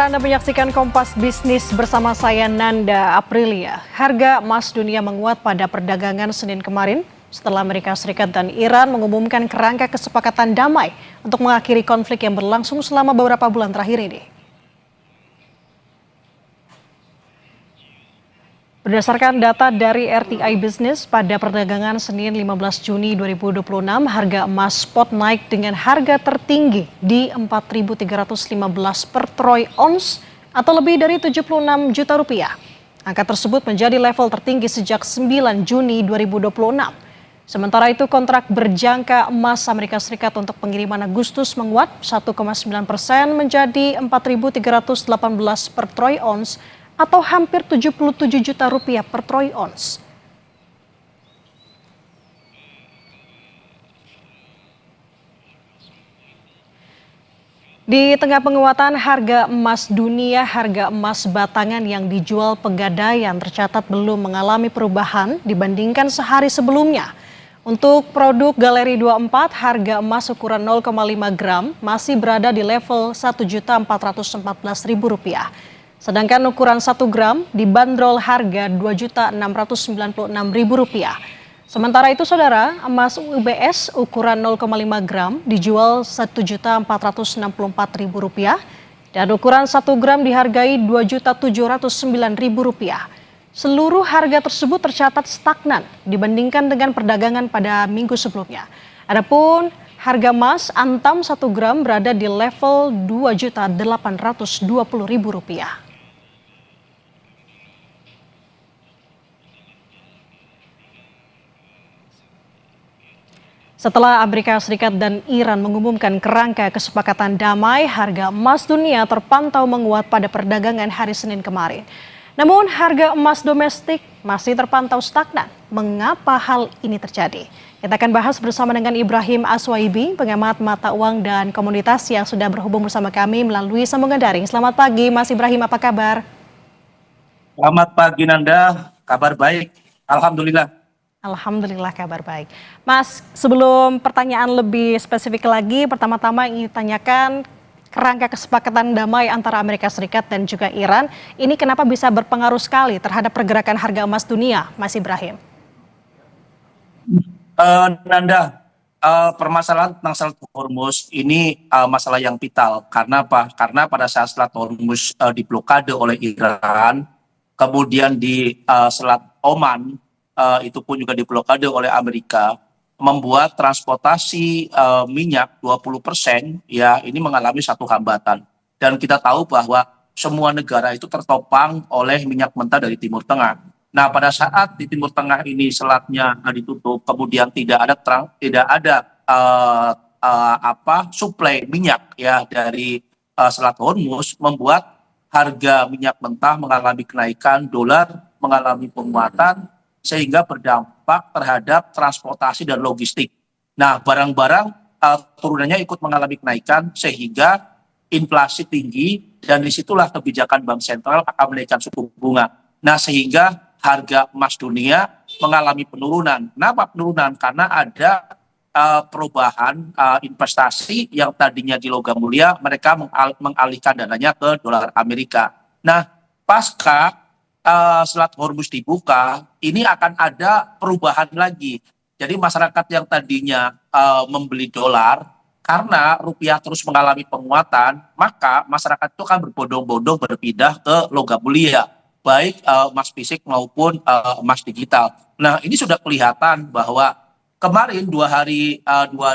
Anda menyaksikan Kompas Bisnis bersama saya Nanda Aprilia. Harga emas dunia menguat pada perdagangan Senin kemarin setelah Amerika Serikat dan Iran mengumumkan kerangka kesepakatan damai untuk mengakhiri konflik yang berlangsung selama beberapa bulan terakhir ini. Berdasarkan data dari RTI Business, pada perdagangan Senin 15 Juni 2026, harga emas spot naik dengan harga tertinggi di 4.315 per troy ounce atau lebih dari 76 juta rupiah. Angka tersebut menjadi level tertinggi sejak 9 Juni 2026. Sementara itu, kontrak berjangka emas Amerika Serikat untuk pengiriman Agustus menguat 1,9% menjadi 4.318 per troy ounce atau hampir 77 juta rupiah per troy ounce. Di tengah penguatan harga emas dunia, harga emas batangan yang dijual Pegadaian tercatat belum mengalami perubahan dibandingkan sehari sebelumnya. Untuk produk Galeri 24, harga emas ukuran 0,5 gram masih berada di level Rp1.414.000. Sedangkan ukuran 1 gram dibanderol harga Rp2.696.000. Sementara itu, saudara, emas UBS ukuran 0,5 gram dijual Rp1.464.000 dan ukuran 1 gram dihargai Rp2.709.000. Seluruh harga tersebut tercatat stagnan dibandingkan dengan perdagangan pada minggu sebelumnya. Adapun harga emas antam 1 gram berada di level Rp2.820.000. Setelah Amerika Serikat dan Iran mengumumkan kerangka kesepakatan damai, harga emas dunia terpantau menguat pada perdagangan hari Senin kemarin. Namun harga emas domestik masih terpantau stagnan. Mengapa hal ini terjadi? Kita akan bahas bersama dengan Ibrahim Aswaibi, pengamat mata uang dan komoditas yang sudah berhubung bersama kami melalui sambungan daring. Selamat pagi Mas Ibrahim, apa kabar? Selamat pagi Nanda, kabar baik, Alhamdulillah. Alhamdulillah kabar baik. Mas, sebelum pertanyaan lebih spesifik lagi, pertama-tama ingin tanyakan kerangka kesepakatan damai antara Amerika Serikat dan juga Iran, ini kenapa bisa berpengaruh sekali terhadap pergerakan harga emas dunia, Mas Ibrahim? Nanda, permasalahan tentang Selat Hormuz ini masalah yang vital. Karena apa? Karena pada saat Selat Hormuz diblokade oleh Iran, kemudian di Selat Oman, itu pun juga diblokade oleh Amerika, membuat transportasi minyak 20% ya ini mengalami satu hambatan. Dan kita tahu bahwa semua negara itu tertopang oleh minyak mentah dari Timur Tengah. Nah, pada saat di Timur Tengah ini selatnya ditutup, kemudian tidak ada suplai minyak ya dari Selat Hormuz, membuat harga minyak mentah mengalami kenaikan, dolar mengalami penguatan, sehingga berdampak terhadap transportasi dan logistik. Nah, barang-barang turunannya ikut mengalami kenaikan sehingga inflasi tinggi dan disitulah kebijakan Bank Sentral akan menaikkan suku bunga. Nah, sehingga harga emas dunia mengalami penurunan. Kenapa penurunan? Karena ada perubahan investasi yang tadinya di logam mulia, mereka mengalihkan dananya ke dolar Amerika. Nah, pasca Selat Hormuz dibuka, ini akan ada perubahan lagi. Jadi masyarakat yang tadinya membeli dolar, karena rupiah terus mengalami penguatan, maka masyarakat itu akan berbondong-bondong berpindah ke logam mulia, baik emas fisik maupun emas digital. Nah, ini sudah kelihatan bahwa kemarin dua hari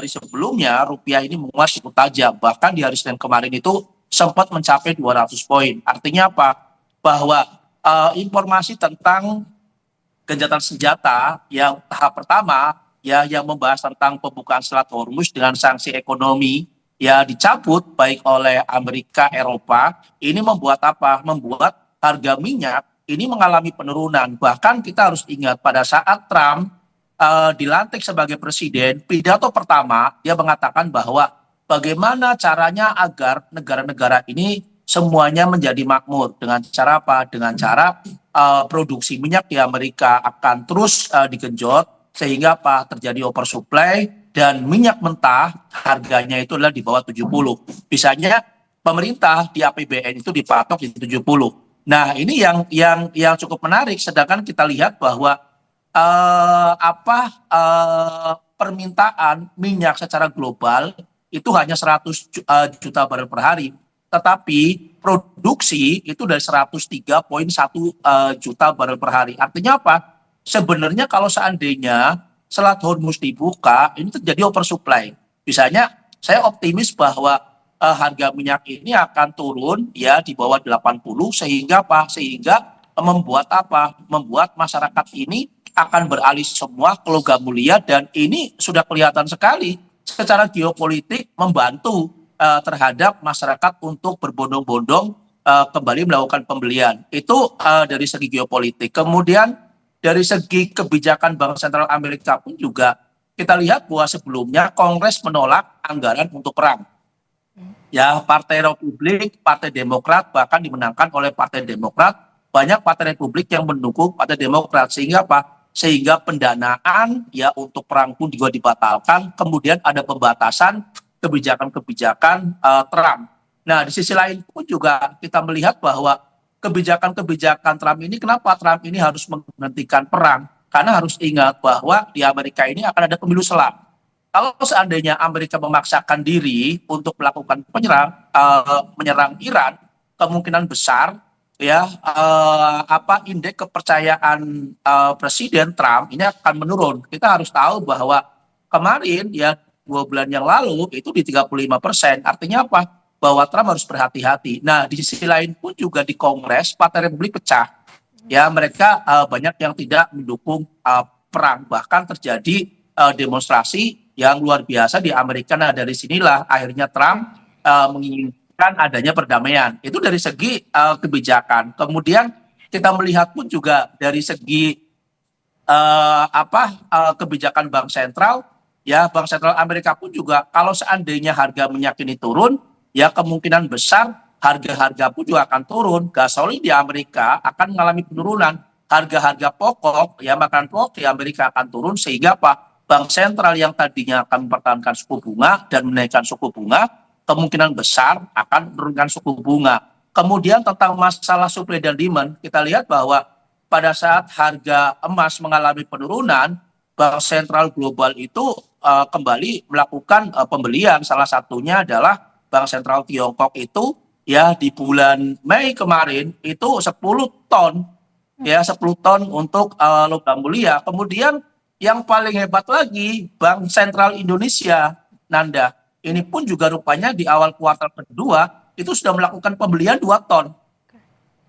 sebelumnya rupiah ini menguat cukup tajam. Bahkan di hari Senin kemarin itu sempat mencapai 200 poin. Artinya apa? Bahwa informasi tentang gencatan senjata yang tahap pertama ya yang membahas tentang pembukaan Selat Hormuz dengan sanksi ekonomi ya dicabut baik oleh Amerika, Eropa, ini membuat apa? Membuat harga minyak ini mengalami penurunan. Bahkan kita harus ingat pada saat Trump dilantik sebagai presiden, pidato pertama dia mengatakan bahwa bagaimana caranya agar negara-negara ini semuanya menjadi makmur. Dengan cara apa? Dengan cara produksi minyak di Amerika akan terus digenjot sehingga apa? Terjadi oversupply dan minyak mentah harganya itu adalah di bawah 70. Misalnya pemerintah di APBN itu dipatok di 70. Nah, ini yang cukup menarik. Sedangkan kita lihat bahwa permintaan minyak secara global itu hanya 100 juta barel per hari, tetapi produksi itu dari 103,1 juta barel per hari. Artinya apa? Sebenarnya kalau seandainya Selat Hormuz dibuka, ini terjadi oversupply. Misalnya, saya optimis bahwa harga minyak ini akan turun ya di bawah 80, sehingga apa? Sehingga membuat masyarakat ini akan beralih semua ke logam mulia, dan ini sudah kelihatan sekali secara geopolitik membantu terhadap masyarakat untuk berbondong-bondong kembali melakukan pembelian. Itu dari segi geopolitik. Kemudian dari segi kebijakan Bank Sentral Amerika pun juga kita lihat bahwa sebelumnya Kongres menolak anggaran untuk perang. Ya, Partai Republik, Partai Demokrat bahkan dimenangkan oleh Partai Demokrat. Banyak Partai Republik yang mendukung Partai Demokrat, sehingga apa? Sehingga pendanaan ya untuk perang pun juga dibatalkan. Kemudian ada pembatasan kebijakan-kebijakan Trump. Nah, di sisi lain pun juga kita melihat bahwa kebijakan-kebijakan Trump ini, kenapa Trump ini harus menghentikan perang? Karena harus ingat bahwa di Amerika ini akan ada pemilu selang. Kalau seandainya Amerika memaksakan diri untuk melakukan menyerang Iran, kemungkinan besar ya indeks kepercayaan Presiden Trump ini akan menurun. Kita harus tahu bahwa kemarin ya 2 bulan yang lalu itu di 35%. Artinya apa? Bahwa Trump harus berhati-hati. Nah, di sisi lain pun juga di Kongres Partai Republik pecah. Ya, mereka banyak yang tidak mendukung perang. Bahkan terjadi demonstrasi yang luar biasa di Amerika. Nah, dari sinilah akhirnya Trump menginginkan adanya perdamaian. Itu dari segi kebijakan. Kemudian kita melihat pun juga dari segi kebijakan Bank Sentral. Ya, Bank Sentral Amerika pun juga kalau seandainya harga minyak ini turun, ya kemungkinan besar harga-harga pun juga akan turun. Gasolin di Amerika akan mengalami penurunan. Harga-harga pokok, ya makanan pokok di Amerika akan turun, sehingga apa? Bank sentral yang tadinya akan mempertahankan suku bunga dan menaikkan suku bunga, kemungkinan besar akan menurunkan suku bunga. Kemudian tentang masalah supply dan demand, kita lihat bahwa pada saat harga emas mengalami penurunan, Bank sentral global itu kembali melakukan pembelian. Salah satunya adalah Bank Sentral Tiongkok itu ya di bulan Mei kemarin itu 10 ton ya 10 ton untuk logam mulia. Kemudian yang paling hebat lagi Bank Sentral Indonesia, Nanda, ini pun juga rupanya di awal kuartal kedua itu sudah melakukan pembelian 2 ton.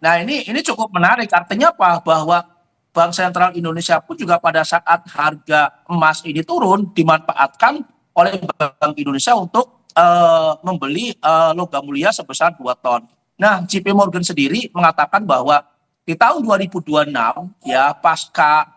Nah, ini cukup menarik. Artinya apa? Bahwa Bank Sentral Indonesia pun juga pada saat harga emas ini turun dimanfaatkan oleh Bank Indonesia untuk membeli logam mulia sebesar 2 ton. Nah, JP Morgan sendiri mengatakan bahwa di tahun 2026 ya pasca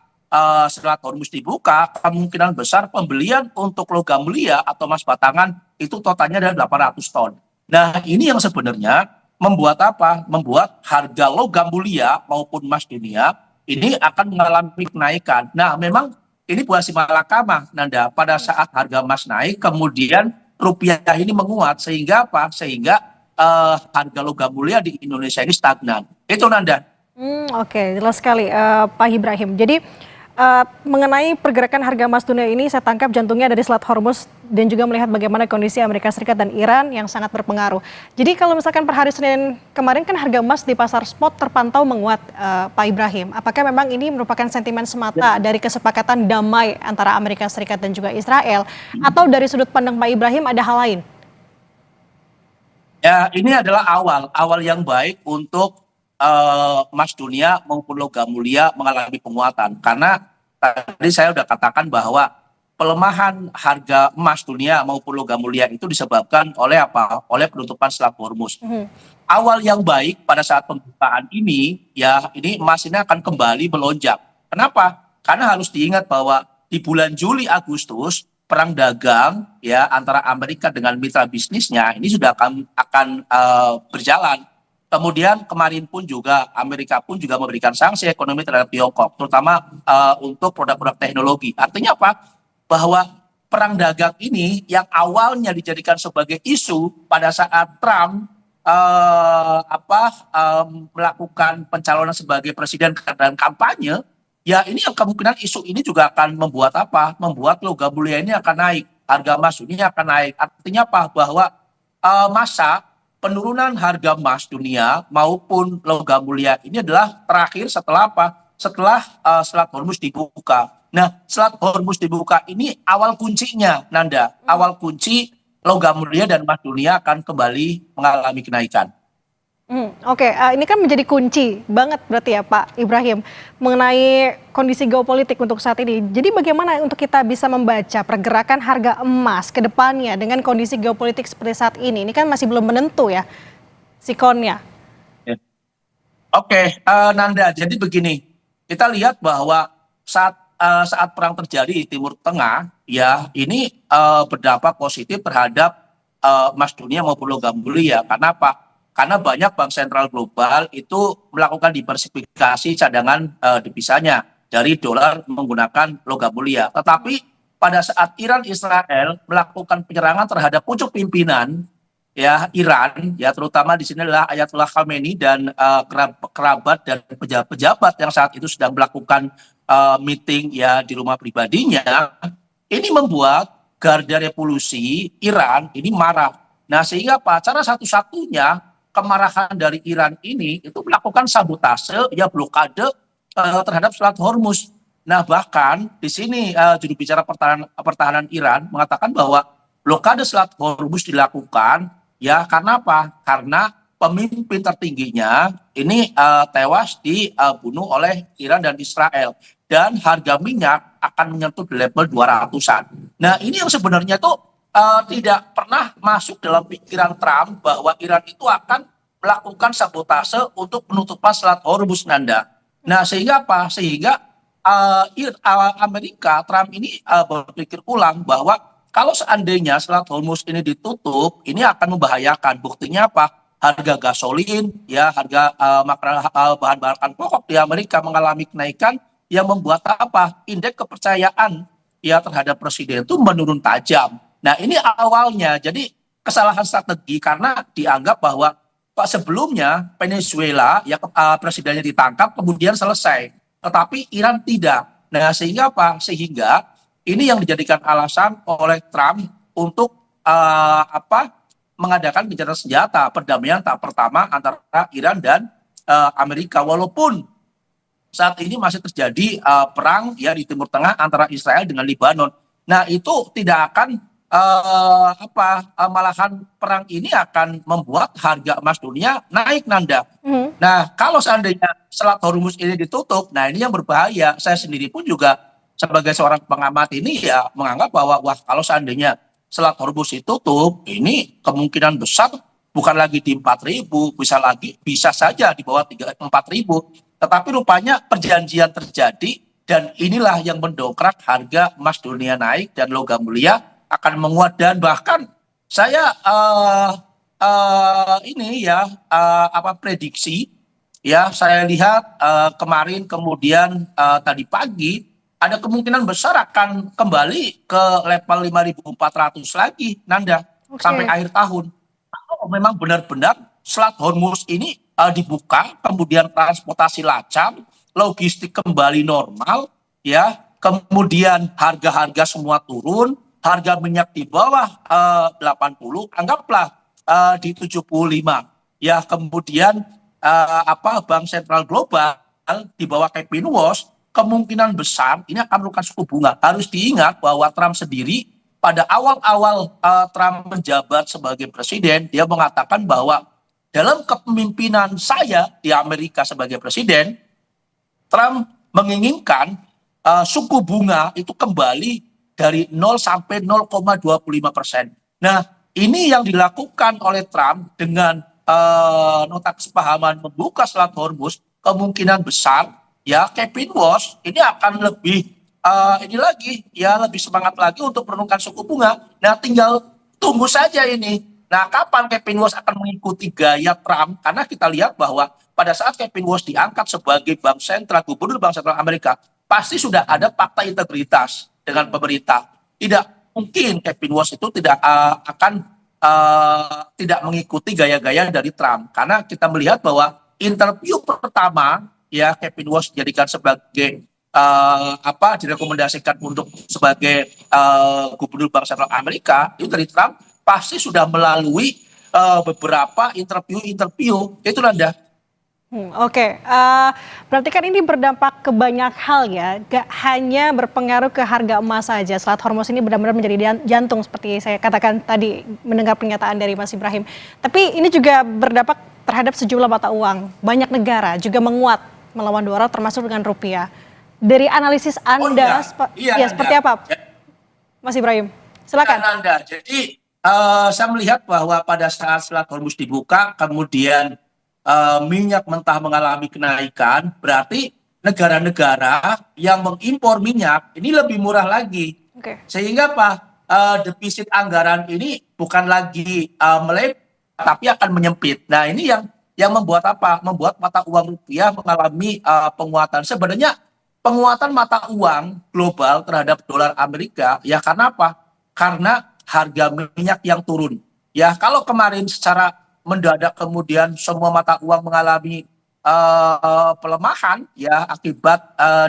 Selat Hormuz dibuka, kemungkinan besar pembelian untuk logam mulia atau emas batangan itu totalnya adalah 800 ton. Nah, ini yang sebenarnya membuat apa? Membuat harga logam mulia maupun emas dunia ini akan mengalami kenaikan. Nah, memang ini buah si malakama, Nanda. Pada saat harga emas naik, kemudian rupiah ini menguat, sehingga apa? Sehingga harga logam mulia di Indonesia ini stagnan. Itu, Nanda. Oke, jelas sekali Pak Ibrahim. Jadi mengenai pergerakan harga emas dunia ini, saya tangkap jantungnya dari Selat Hormuz dan juga melihat bagaimana kondisi Amerika Serikat dan Iran yang sangat berpengaruh. Jadi kalau misalkan per hari Senin kemarin kan harga emas di pasar spot terpantau menguat, Pak Ibrahim. Apakah memang ini merupakan sentimen semata dari kesepakatan damai antara Amerika Serikat dan juga Israel, atau dari sudut pandang Pak Ibrahim ada hal lain? Ya, ini adalah awal yang baik untuk emas dunia maupun logam mulia mengalami penguatan. Karena tadi saya sudah katakan bahwa pelemahan harga emas dunia maupun logam mulia itu disebabkan oleh apa? Oleh penutupan Selat Hormuz. Awal yang baik pada saat pembukaan ini, ya ini emas ini akan kembali melonjak. Kenapa? Karena harus diingat bahwa di bulan Juli Agustus perang dagang ya antara Amerika dengan mitra bisnisnya ini sudah akan berjalan. Kemudian kemarin pun juga Amerika pun juga memberikan sanksi ekonomi terhadap Tiongkok, terutama untuk produk-produk teknologi. Artinya apa? Bahwa perang dagang ini yang awalnya dijadikan sebagai isu pada saat Trump melakukan pencalonan sebagai presiden dan kampanye, ya ini yang kemungkinan isu ini juga akan membuat apa? Membuat logam mulia ini akan naik, harga emas dunia akan naik. Artinya apa? Bahwa masa penurunan harga emas dunia maupun logam mulia ini adalah terakhir setelah apa? Setelah Selat Hormuz dibuka. Nah, Selat Hormuz dibuka ini awal kuncinya, Nanda. Awal kunci logam mulia dan emas dunia akan kembali mengalami kenaikan. Oke, ini kan menjadi kunci banget berarti ya Pak Ibrahim mengenai kondisi geopolitik untuk saat ini. Jadi bagaimana untuk kita bisa membaca pergerakan harga emas ke depannya dengan kondisi geopolitik seperti saat ini? Ini kan masih belum menentu ya sikonnya. Ya. Oke, Nanda. Jadi begini, kita lihat bahwa saat perang terjadi di Timur Tengah, ya ini berdampak positif terhadap emas dunia maupun logam mulia. Karena apa? Karena banyak bank sentral global itu melakukan diversifikasi cadangan devisanya dari dolar menggunakan logam mulia. Tetapi pada saat Iran Israel melakukan penyerangan terhadap pucuk pimpinan ya Iran, ya terutama di sini adalah Ayatollah Khamenei dan kerabat dan pejabat-pejabat yang saat itu sedang melakukan meeting ya di rumah pribadinya, ini membuat garda revolusi Iran ini marah. Nah, sehingga apa? Cara satu-satunya kemarahan dari Iran ini itu melakukan sabotase ya blokade terhadap Selat Hormuz. Nah, bahkan di sini juru bicara pertahanan Iran mengatakan bahwa blokade Selat Hormuz dilakukan ya karena apa? Karena pemimpin tertingginya ini tewas dibunuh oleh Iran dan Israel, dan harga minyak akan menyentuh di level 200-an. Nah, ini yang sebenarnya tuh tidak pernah masuk dalam pikiran Trump bahwa Iran itu akan melakukan sabotase untuk penutupan Selat Hormuz, Nanda. Nah, sehingga apa? Sehingga Amerika, Trump ini berpikir ulang bahwa kalau seandainya Selat Hormuz ini ditutup, ini akan membahayakan. Buktinya apa? Harga gasolin, ya harga bahan-bahan pokok di Amerika mengalami kenaikan yang membuat apa? Indeks kepercayaan ya terhadap presiden itu menurun tajam. Nah, ini awalnya jadi kesalahan strategi karena dianggap bahwa Pak sebelumnya Venezuela ya presidennya ditangkap kemudian selesai, tetapi Iran tidak. Nah, sehingga apa? Sehingga ini yang dijadikan alasan oleh Trump untuk mengadakan gencatan senjata perdamaian tahap pertama antara Iran dan Amerika, walaupun saat ini masih terjadi perang ya di Timur Tengah antara Israel dengan Lebanon. Nah, itu tidak akan malahan perang ini akan membuat harga emas dunia naik, Nanda. Nah, kalau seandainya Selat Hormuz ini ditutup, nah ini yang berbahaya. Saya sendiri pun juga sebagai seorang pengamat ini ya menganggap bahwa wah kalau seandainya Selat Hormuz ditutup, ini kemungkinan besar bukan lagi di 4.000, bisa saja di bawah 4.000. Tetapi rupanya perjanjian terjadi dan inilah yang mendongkrak harga emas dunia naik dan logam mulia akan menguat, dan bahkan saya ini ya prediksi ya saya lihat kemarin kemudian tadi pagi ada kemungkinan besar akan kembali ke level 5.400 lagi, Nanda, sampai akhir tahun. Kalau memang benar-benar Selat Hormuz ini dibuka, kemudian transportasi lancar, logistik kembali normal, ya, kemudian harga-harga semua turun, harga minyak di bawah 80, anggaplah di 75, ya, kemudian Bank Sentral Global di bawah Kevin Walsh, kemungkinan besar ini akan menurunkan suku bunga. Harus diingat bahwa Trump sendiri pada awal-awal Trump menjabat sebagai presiden, dia mengatakan bahwa dalam kepemimpinan saya di Amerika sebagai presiden, Trump menginginkan suku bunga itu kembali dari 0 sampai 0,25%. Nah, ini yang dilakukan oleh Trump dengan nota kesepahaman membuka Selat Hormuz, kemungkinan besar ya Kevin Walsh ini akan lebih lebih semangat lagi untuk menurunkan suku bunga. Nah, tinggal tunggu saja ini. Nah, kapan Kevin Walsh akan mengikuti gaya Trump? Karena kita lihat bahwa pada saat Kevin Walsh diangkat sebagai gubernur Bank Sentral Amerika, pasti sudah ada fakta integritas dengan pemerintah. Tidak mungkin Kevin Walsh itu tidak akan tidak mengikuti gaya-gaya dari Trump, karena kita melihat bahwa interview pertama ya Kevin Walsh dijadikan sebagai direkomendasikan untuk sebagai gubernur Bank Sentral Amerika itu dari Trump pasti sudah melalui beberapa interview itu Nanda. Oke. Berarti kan ini berdampak ke banyak hal ya, gak hanya berpengaruh ke harga emas saja. Selat Hormuz ini benar-benar menjadi jantung seperti saya katakan tadi mendengar pernyataan dari Mas Ibrahim. Tapi ini juga berdampak terhadap sejumlah mata uang. Banyak negara juga menguat melawan dolar termasuk dengan rupiah. Dari analisis Anda, seperti apa, Mas Ibrahim? Silakan. Nanda. Jadi saya melihat bahwa pada saat Selat Hormuz dibuka, kemudian minyak mentah mengalami kenaikan, berarti negara-negara yang mengimpor minyak ini lebih murah lagi. Sehingga defisit anggaran ini bukan lagi melebar, tapi akan menyempit. Nah ini yang membuat membuat mata uang rupiah mengalami penguatan. Sebenarnya penguatan mata uang global terhadap dolar Amerika ya karena apa? Karena harga minyak yang turun. Ya kalau kemarin secara mendadak kemudian semua mata uang mengalami pelemahan ya akibat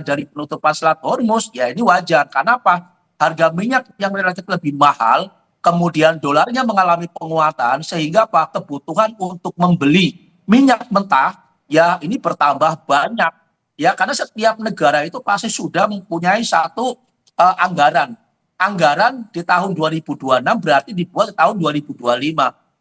dari penutupan Selat Hormuz, ya ini wajar. Karena apa? Harga minyak yang relatif lebih mahal, kemudian dolarnya mengalami penguatan sehingga kebutuhan untuk membeli minyak mentah ya ini bertambah banyak. Ya karena setiap negara itu pasti sudah mempunyai satu anggaran. Anggaran di tahun 2026 berarti dibuat di tahun 2025.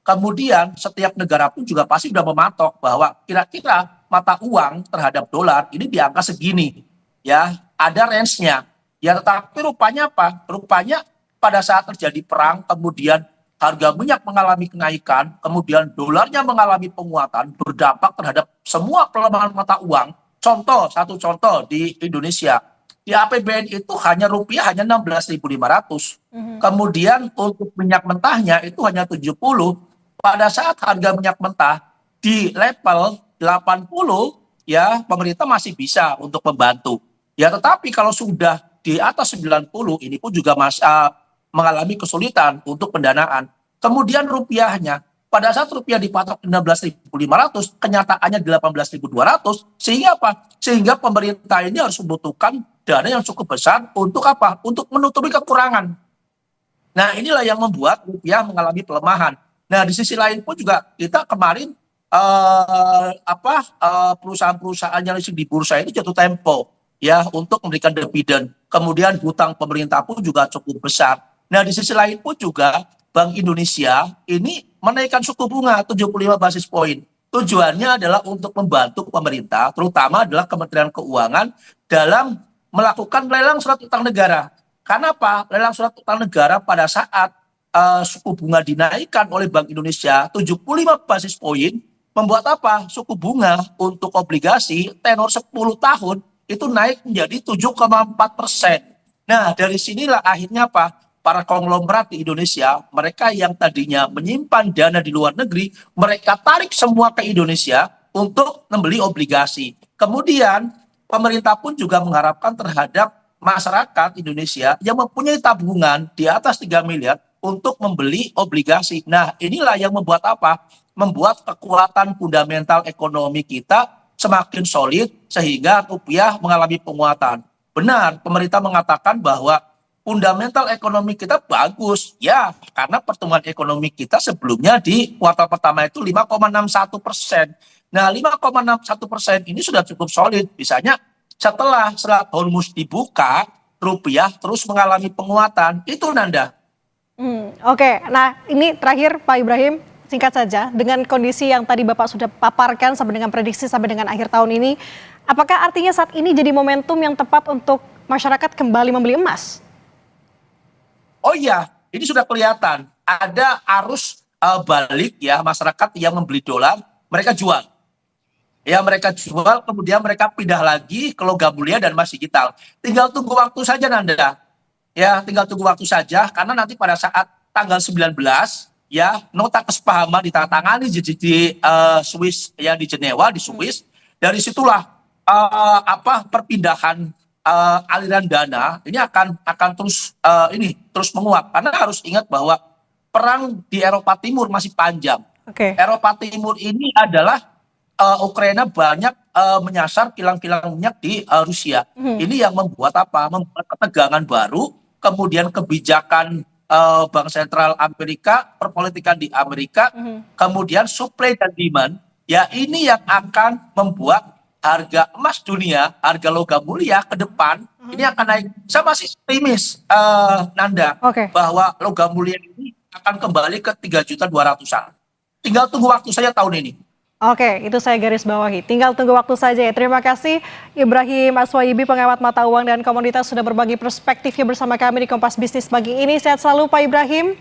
Kemudian setiap negara pun juga pasti sudah mematok bahwa kira-kira mata uang terhadap dolar ini di angka segini. Ya, ada range-nya. Ya, tetapi rupanya Rupanya pada saat terjadi perang, kemudian harga minyak mengalami kenaikan, kemudian dolarnya mengalami penguatan, berdampak terhadap semua pelemahan mata uang. Satu contoh di Indonesia. Di APBN itu rupiah hanya 16.500. Kemudian untuk minyak mentahnya itu hanya 70. Pada saat harga minyak mentah di level 80 ya pemerintah masih bisa untuk membantu. Ya tetapi kalau sudah di atas 90 ini pun juga mengalami kesulitan untuk pendanaan. Kemudian rupiahnya pada saat rupiah dipatok 16.500 kenyataannya 18.200 sehingga Sehingga pemerintah ini harus membutuhkan dana yang cukup besar untuk Untuk menutupi kekurangan. Nah inilah yang membuat rupiah mengalami pelemahan. Nah di sisi lain pun juga kita kemarin perusahaan-perusahaan yang di bursa ini jatuh tempo ya untuk memberikan dividen. Kemudian hutang pemerintah pun juga cukup besar. Nah di sisi lain pun juga Bank Indonesia ini menaikkan suku bunga 75 basis poin. Tujuannya adalah untuk membantu pemerintah, terutama adalah Kementerian Keuangan dalam melakukan lelang surat utang negara. Karena lelang surat utang negara pada saat suku bunga dinaikkan oleh Bank Indonesia 75 basis poin, membuat suku bunga untuk obligasi tenor 10 tahun itu naik menjadi 7,4%. Nah dari sinilah akhirnya para konglomerat di Indonesia, mereka yang tadinya menyimpan dana di luar negeri, mereka tarik semua ke Indonesia untuk membeli obligasi. Kemudian pemerintah pun juga mengharapkan terhadap masyarakat Indonesia yang mempunyai tabungan di atas 3 miliar untuk membeli obligasi. Nah inilah yang membuat Membuat kekuatan fundamental ekonomi kita semakin solid sehingga rupiah mengalami penguatan. Benar, pemerintah mengatakan bahwa fundamental ekonomi kita bagus. Ya, karena pertumbuhan ekonomi kita sebelumnya di kuartal pertama itu 5,61%. Nah, 5,61% ini sudah cukup solid. Misalnya setelah Selat Hormuz dibuka, rupiah terus mengalami penguatan. Itu Nanda. Oke, nah ini terakhir Pak Ibrahim, singkat saja, dengan kondisi yang tadi Bapak sudah paparkan sampai dengan prediksi sampai dengan akhir tahun ini, apakah artinya saat ini jadi momentum yang tepat untuk masyarakat kembali membeli emas? Oh iya, ini sudah kelihatan. Ada arus balik ya masyarakat yang membeli dolar, mereka jual. Ya mereka jual, kemudian mereka pindah lagi ke logam mulia dan emas digital. Tinggal tunggu waktu saja Nanda. Ya tinggal tunggu waktu saja karena nanti pada saat tanggal 19 ya nota kesepahaman ditandatangani di Swiss ya di Jenewa di Swiss. Dari situlah perpindahan aliran dana ini akan terus menguap karena harus ingat bahwa perang di Eropa Timur masih panjang. Oke. Eropa Timur ini adalah Ukraina banyak menyasar kilang-kilang minyak di Rusia. Ini yang membuat apa? Membuat ketegangan baru, kemudian kebijakan Bank Sentral Amerika, perpolitikan di Amerika, kemudian supply dan demand. Ya ini yang akan membuat harga emas dunia, harga logam mulia ke depan ini akan naik. Saya masih optimis, Nanda, Oke. bahwa logam mulia ini akan kembali ke 3.200.000-an. Tinggal tunggu waktu saja tahun ini. Oke, itu saya garis bawahi. Tinggal tunggu waktu saja ya. Terima kasih Ibrahim Aswayibi, pengamat mata uang dan komoditas sudah berbagi perspektifnya bersama kami di Kompas Bisnis pagi ini. Sehat selalu Pak Ibrahim.